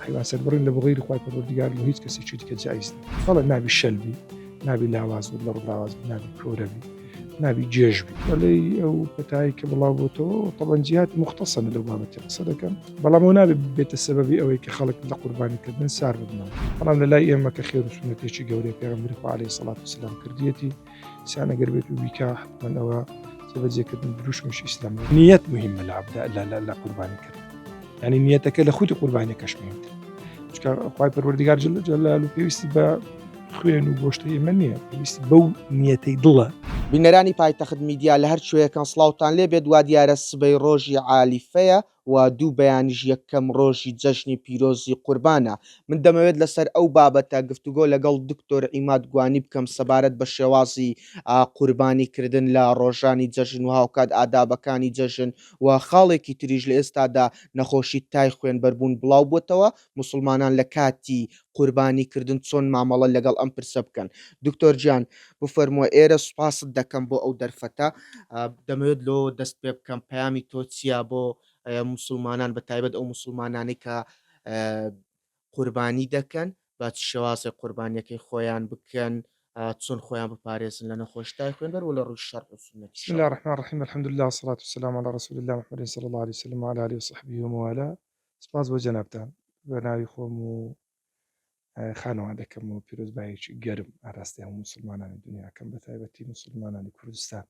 حیوان سەربڕین لە بۆ غەیری خوای پەروەردگار لە هیچ کەسێکی دیکە جایز نییە. بەڵێ نابی شەلبی، نابی لاواز بوو لە ڕوولاواز بوو، نابی کۆرەبی، نابی جێژبی. بەڵێ ئەو پەتایی کە بڵاو بۆتەوە طبعاً جیهات مختصنە لەو بابەتی قسە دەکەن، بەڵام ئەو نابێت بێتە سەبەبی ئەوەی کە خەڵک لە قوربانیکردن سار ببنەوە. بەڵام لە لای ئێمە کە خێر و سونەتێکی گەورەی پێغەمبەری خوا عەلەیهی سەڵات وسەلام کردیەتی، سیان ئەگەر بێت و بیکا حتمەن ئەوە جێبەجێکردن دروشمش ئیسلامی. نیەت مهمە لە قوربانیکردن، یعنی نیەتەکە لە خودی قوربانیەکەش مهمترە. چونکە خوای پەروەردگار جەل جەلالوو پێویستی بە خوێن و گۆشتەی ئێمە نییە، پێویستی بەو نیەتەی دڵە. بینەرانی پایتەخت میدیا لە هەر شوەیەکان سڵاوتان لێ بێت. وا دیارە سبەی ڕۆژی عالیفەیە و دوو بەیانیش یەکەم ڕۆژی جەژنی پیرۆزی قوربانە. من دەمەوێت لەسەر ئەو بابەتە گفتوگۆ لەگەڵ دکتۆر عیماد گوانی بکەم سەبارەت بە شێوازی قوربانیکردن لە ڕۆژانی جەژن و هاوکات ئادابەکانی جەژن و خاڵێکی تریژ لە ئێستادا نەخۆشی تای خوێنبەربوون بڵاو بووتەوە. موسڵمانان لە کاتی قوربانیکردن چۆن مامەڵە لەگەڵ ئەم پرسە بکەن. دکتۆر گیان بفەرمووە ئێرە سوپاست دەکەم بۆ ئەو دەرفەتە. دەمەوێت لۆ دەست پێ بکەم پەیامی تۆ چییە بۆ موسڵمانان بە تایبەت ئەو موسڵمانانی کە قوربانی دەکەن با چ شێوازێک قوربانیەکەی خۆیان بکەن، چۆن خۆیان بپارێزن لە نەخۆشی تای خوێنبەر و لە ڕووی شەرع و سونەت. بسم الله الرحمن الرحیم الحمد لله والصلاة والسلام على رسول الله محمد صلى الله عليه وسلم وعلى آله وصحبه وموالاه. سپاس بۆ جەنابتان بە ناوی خۆم و خانەوادەکەم و پیرۆزبایەکی گەرم ئاراستەی هەموو موسڵمانانی دنیاکەم بە تایبەتی موسڵمانانی کوردستان.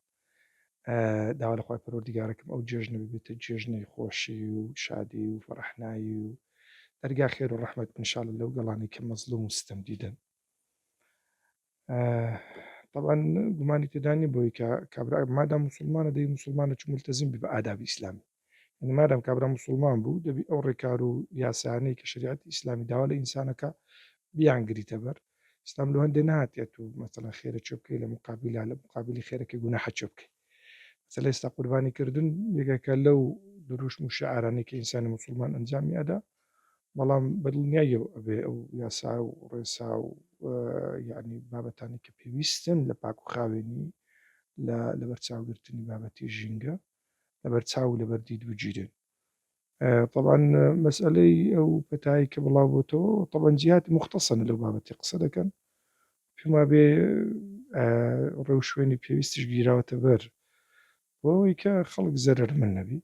داوا لە خوای پەروەردگارەکەم ئەو جێژنە ببێتە جێژنەی خۆشی و شادی و فەرەحنایی و دەرگا خێر و ڕەحمەت ئینشاءالله لەو گەڵانی کە مەزلوم و ستەم دیدەن. طبعاً گومانی تێدانی بۆی کە کابرا مادام موسڵمانە دەی موسڵمانە چ ملتەزم بی بە ئادابی ئیسلامی، یعنی مادام کابرا موسڵمان بوو دەبی ئەو ڕێکار و یاسانەی کە شریعەتی ئیسلامی داوا لە ئینسانەکە بیانگریتە بەر. ئیسلام لە هەندێ نهاتێت و مەسەڵەن خێرە چێ بکەی لە مقابلی خێرەکەی گوناحە چێ بکەی. مەسەڵەن ئێستا قوربانیکردن یەکێکە لەو دروشم و شعارانەی کە ئینسانی موسڵمان ئەنجامی ئەدا، بەڵام بەدڵنیاییەوە ئەبێ ئەو یاسا و ڕێسا و یعنی بابەتانی کە پێویستن لە پاک و خاوێنی لە بەرچاوگرتنی بابەتی ژینگە لە بەرچاو لە بەردید بگیرێن. طبعاً مەسئلەی ئەو پەتایی کە بڵاو بۆتەوە طبعاً جیهاتی مختصنە لەو بابەتی قسە دەکەن، پێما بێ ڕێو شوێنی پێویستیش گیراوەتە بەر بۆ ئەوەی کە خەڵک زەرەر من نەبی،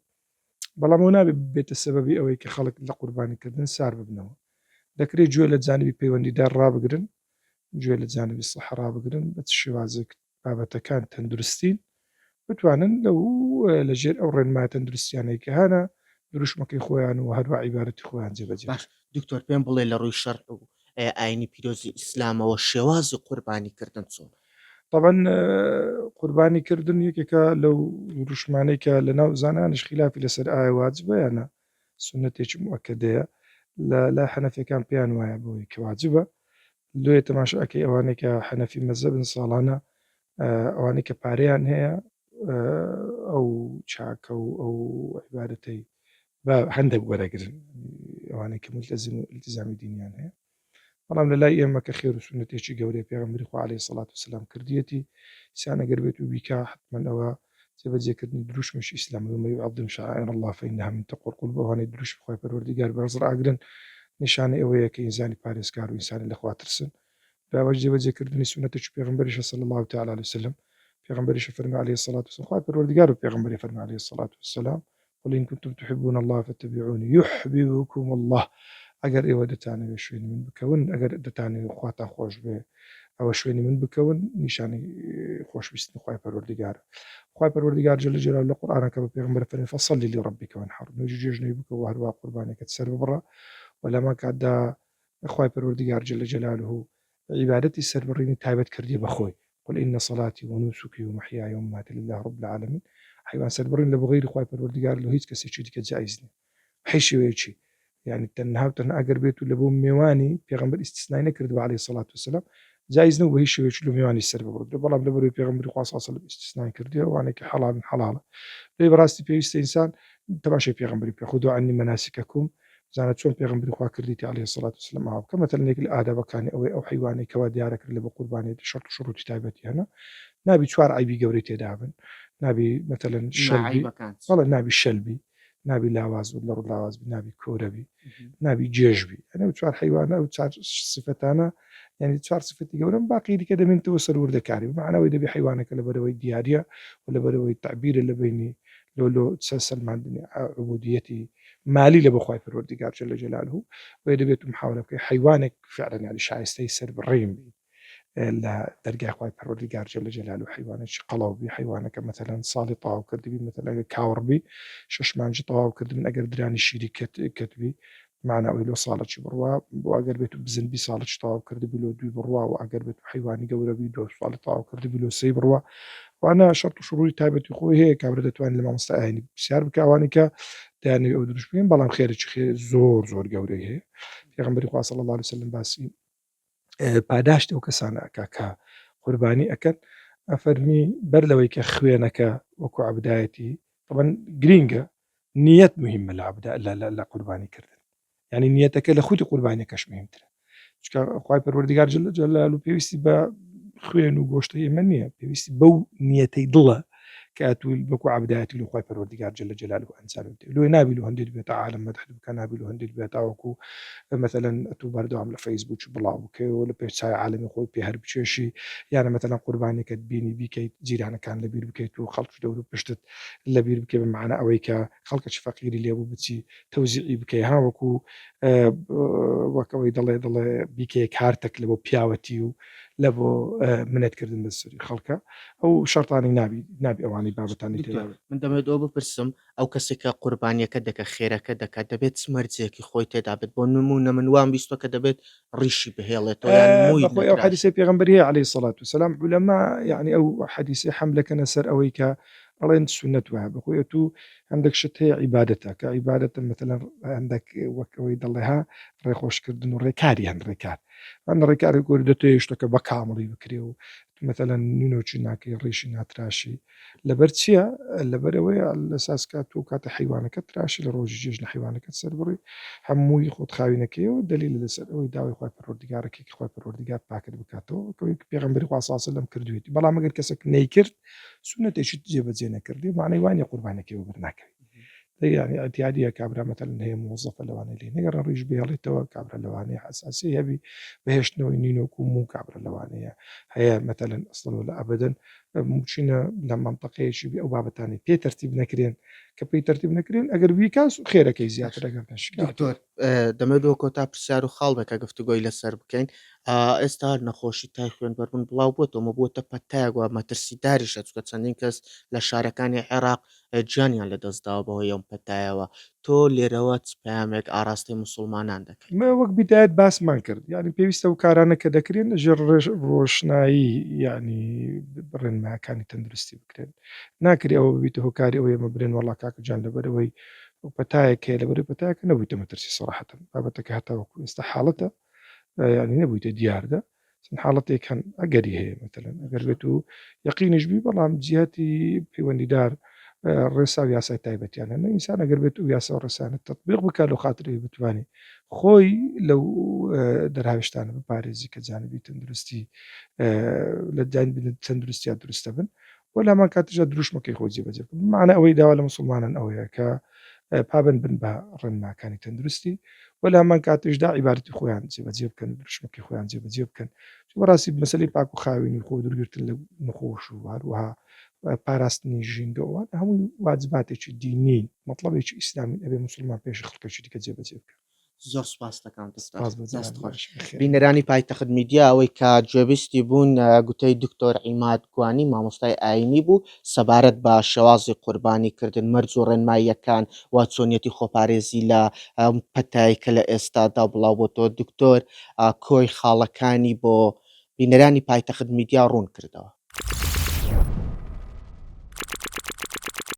بەڵام ئەو نابێت بێتە سەبەبی ئەوەی کە خەڵک لە قوربانیکردن سار ببنەوە. دەکرێت گوێ لە جانبی پەیوەندیدار ڕابگرن، گوێ لە جانبی سەح ڕابگرن، بە چ شێوازێک بابەتەکان تەندروستین بتوانن لەژێر ئەو ڕێنمای تەندروستیانەی کە هەنە دروشمەکەی خۆیان و هەروە عیبارەتی خۆیان جێبەجێ. باش دکتۆر پێم بڵێ لە ڕووی شەرع و ئاینی پیرۆزی ئیسلامەوە شێوازی قوربانیکردن چۆن؟ طبعاً قوربانیکردن یەکێکە لەو دروشمانەی کە لەناو زانانیش خلافی لەسەر ئایا واجبە یانە سونەتێکی موەکەدەیە. لە حەنەفیەکان پێیان وایە بۆی کە واجبە. دوێ تەماشاکەی ئەوانەی کە حەنەفی مەزهبن ساڵانە ئەوانەی کە پارەیان هەیە ئەو چاکە و ئەو عیبارەتەی بە هەندێک وەرەگرن، ئەوانەی کە ملتەزم و التزامی دینیان هەیە. بەڵام لە لای ئێمە کە خێر و سونەتێکی گەورەی پێغەمبەری خوا عەلەیهی سەڵات وسەلام کردیەتی، سیان ئەگەر بێت و بیکا حتمەن ئەوە جێبەجێکردنی دروشمش ئیسلام ومن یعظم شعائر الله فإنها من تقوى القلوب. ئەوانەی دروشم خوای پەروەردگار بەرز ڕاگرن نیشانەی ئەوەیە کە ئینسانی پارێزکار و ئینسانی لەخوا ترسن. باوەش جێبەجێکردنی سونەتێکی پێغەمبەریشە صلی الله تعالی علیه وسلم. پێغەمبەریش فەرمی عەلەیهی سەڵات وسەلام، خوای پەروەردگار و پێغەمبەری فەرمی عەلەیهی سەڵات وسەلام قل إن كنتم تحبون الله فاتبعوني يحببكم الله. ئەگەر ئێوە دەتانەوێت شوێنی من بکەون، ئەگەر دەتانەوێت خواتان خۆش بێ ئەوە شوێنی من بکەون، نیشانی خۆشویستنی خوای پەروەردگارە. خوای پەروەردگار جەل جەلالوه لە قورئانەکە بە پێغەمبەر فەرمی فەصەلی لربک وانحر، نوێژی جێژنەی بکە و هەروە قوربانێکت سەر ببڕە. و لەما کاتدا خوای پەروەردگار جەل جەلالوه عیبادەتی سەربڕینی تایبەت کردی بەخۆی. قل إن صلاتي ونسكي ومحياي ومماتي لله رب العالمين. حیوان سەربڕین لە بۆ غەیری خوای پەروەردگار لە هیچ کەسێکی دیکە جایز نییە. حیشوێکی يعني تەنها و تەنها ئەگەر بێت و لە بۆ میێوانی پێغەمبەر ئیستیسنای نەکردووە عەلەیهی سەڵات وسەلام، جایز نەبوو بە هیچ شێوەیەکی لە میێوانی سەر ببڕێت، بەڵام لەبەرەوەی پێغەمبەری خوا صلی الله علیه و سلم ئیستیسنای کردووە ئەوانەی کە حەڵالن حەڵالە. لێ بەڕاستی پێویستە ئینسان تەماشای پێغەمبەری بکە، خودوا عنی مناسکەکم، بزانە چۆن پێغەمبەری خوا کردیتی عەلەیهی سەڵات وسەلام ئاوا بکە. مەتەڵەن یەک لە ئادابەکانی ئەوەی ئەو حیوانەی کەوا دیارە کرد لە بۆ قوربانیەتی شەرت و شوروتی تایبەتی هەنا، نابی چوار عیبی گەورەی تێدا بن. نابی مەتەڵەن شەلبی، بەڵێ نابی شەلبی، نابی لاواز و لە ڕوو لاواز بی نابی کۆرەبی نابی جێژبی ئەنە چوار حیوانە و چوار صفتانە ینی چوار صفتی گەورم باقی دیکە دەبێنەوە سەروردەکاری بمعنەوەی دەبی حیوانەکە لە بەرەوەی دیارە و لە بەرەوەی تعبیرە لە بینی لۆ سەلماندنی عبودیەتی مالی لە بەخوای پەروەردیگار جەل جەلاله و دەبێت محاولە بکەی حیوانێک فعلا ینی شایستەی سەر بڕیم بی لە دەرگای خوای پەروەردیگار جەل جەلاله حیوانێکی قەڵەوبی حیوانەکە مثلەن ساڵی تەواو کردبی مثلەن ئەگەر کاوڕبی 6 مانجی تەواو کردبن ئەگەر درانی شیری کەتبی معناوی لۆ ساڵێکی بڕوا بۆ ئەگەر بێت و بزن 20 ساڵێکی تەواو کردبی لۆ 2 بڕوا و ئەگەر بێت حیوانی گەورەبی 2 ساڵی تەواو کردبی لۆ 3 بڕوا وانە شەرت و شروعی تایبەتی خۆی هەیە کابرا دەتوانێت لە مامۆستا ئاینی پرسیار بکە ئەوانی کە دەیانەوێت ئەو دروست بکەن بەڵام خێرێکی زۆر گەورەی هەیە پێغەمبەری خوا صلی الله علیه وسلم باسی پاداشتی ئەو کەسانە ئەکا کە قوربانی ئەکەن ئەفەرمی بەر لەوەی کە خوێنەکە وەکو عەبودایەتی طبعاً گرینگە نیەت مهمە لە قوربانیکردن ینی نیەتەکە لە خودی قوربانیەکەش مهمترە چونکە خوای پەروەردیگار جەل جەلاله پێویستی بە خوێن و گۆشتە ئێمە نییە پێویستی بەو نیەتەی دڵە کە ئەتویل بەکو عەبودایەتی لە خوای پەروەردیگار جەل جەلاله ئەنجام بدەیت لۆی نابی لە هەندێک بێتە عالم مەدح بکە نابی لە هەندێک بێتە وەکو مثلًا ئەتوو بەردەوام لە فەیسبووک بڵاو بکەیەوە لە پێش چای عالەمی خۆی پێ هەر بچێشی یانە مثلًا قوربانیەکەت بینی بیکەیت جیرانەکان لەبیر بکەیت و خەڵکی دەور و پشتت لەبیر بکەیت بمعنە ئەوەی کە خەڵکێکی فەقیری لێبوو بچی تەوزیعی بکەی ها وەکو وەکەوەی دەڵێ بیکەیە کارتێک لە بۆ پیاوەتی و لە بۆ منەتکردن بە سەری خەڵکە ئەو شەرتانی نابی ئەوانەی بابەتانی تێدا من دەمەوێت ئەوە بپرسم ئەو کەسێکە قوربانیەکە دەکە خێرەکە دەکات دەبێت سمەرجێکی خۆی تێدا بێت بۆ نمونە من وام بیستۆ کە دەبێت ڕیشی بهێڵێتەوە یان مووی بەخۆی ئەو حەدیثەی پێغەمبەری هەیە عەلەیهی سەڵات وسەلام عولەما یعنی ئەو حەدیثەی حەملەکەنە سەر ئەوەی کە ئەڵێن سونەت وایە بەخۆی تو هەندێک شت هەیە عیبادەتە کە عیبادەتە مثلەن هەندێک وەکەوەی دەڵێ ها ڕێخۆشکردن و ڕێکاری هەن ڕێکار هەن ڕێکاری گۆری دەتوێت شتەکە بە کامڵی بکرێ و مثلەن نینۆکی ناکەی ڕیشی ناتراشی لەبەر چییە لەبەرەوەی لەساس کات و کاتە حیوانەکە تراشی لە ڕۆژی جێژنە حیوانەکەت سەر بڕی هەمووی خۆت خاوینەکەیەوە دلیل لەسەر ئەوەی داوای خوای پەروەردیگارەکەی خوای پەروەردیگار پاکت بکاتەوە کەوەی پێغەمبەری خوا صلی الله علیه و سلم کردوێتی بەڵام ئەگەر کەسێک نەیکرد سونەتێکی جێبەجێ نەکردی معنەی وانە قوربانەکەی وەبەرناکەوێت يعني اعتيادية كابرا مثلا هي موظفة لواني لي نقدر نريج بها لتوا كابرا لواني حساسية بي بهش نوع نينو مو كابرا لواني هي مثلا أصلا ولا أبدا ممكن لمنطقة شيء بي أو باب تاني بي ترتيب نكرين كبي ترتيب نكرين أجر بيكاس خيرك زيادة أجر نشك دکتۆر دەمەوێت کۆتا پرسیار و خاڵێکە گفتوگۆی لەسەر بکەین ئێستا هەر نەخۆشی تای خوێنبەربوون بڵاو بووەوە بووەتە پەتایگووە مەترسیداریشە چکە چەندین کەس لە شارەکانی عێراق گیانیان لەدەستداوە بەهۆی ئەم پەتایەوە تۆ لێرەوە پامێک ئاراستی مسلمانان دەکەین وەک بیدایەت باسمان کرد یعنی پێویستە و کارانە کە دەکرێن لەژێر ڕۆشنایی ینی بڕێنماکانی تەندروستی بکرێن ناکری ئەوە ببیتە هۆکاری ئەوەیە مە برێن وەڵا کاکەجان لەبەرەوەی پەتایەک هەیە لەبەرەوەی پەتایەکە نەبوویتە مەترسی سەراحەتەن بابەتەکە هەتا وەکو ئێستا حاڵەتە ینی نەبوویتە دیاردا چەند حاڵەتێک هەن ئەگەری هەیە مەتەلەن ئەگەر بێت و یەقینیش بی بەڵام جیهەتی پەیوەندیدار ڕێسا و یاسای تایبەتیانە نە ئینسان ئەگەر بێت و یاسا و ڕێسانە تەطبیق بکات لەو خاتری بتوانێت خۆی لەو دەرهاوێشتانە بپارێزی کە جانبی تەندروستی لە جانبی تەندروستیان دروستە بن و لە هەمان کاتیشدا دروشمەکەی خۆی جێبەجێ بکەن معنە ئەوەی داوا لە مسلمانان ئەوەیە کە پابند بن بە ڕێنماکانی تەندروستی و لە هەمان کاتیشدا عیبادەتی خۆیان جێبەجێ بکەن و دروشمەکەی خۆیان جێبەجێ بکەن بەڕاستی مەسەلەی پاک و خاوینی خۆ دوورگرتن لە نەخۆش و هەروەها پاراستنی ژینگەوان هەمووی واجباتێکی دینین مەطلبێکی ئیسلامین ئەبێ مسلمان پێشی خەڵکێکی دیکە جێبەجێ بکەن زۆر سپاس دەکەم دەستخۆش بینەرانی پایتەخت میدیا ئەوەی کە گوێبیستی بوون گوتەی دکتۆر عیماد گوانی مامۆستای ئاینی بوو سەبارەت بە شێوازی قوربانیکردن مەرج و ڕێنماییەکان وا چۆنیەتی خۆپارێزی لە پەتایکە لە ئێستادا بڵاو بۆتەوە دکتۆر کۆی خاڵەکانی بۆ بینەرانی پایتەخت میدیا ڕوون کردەوە.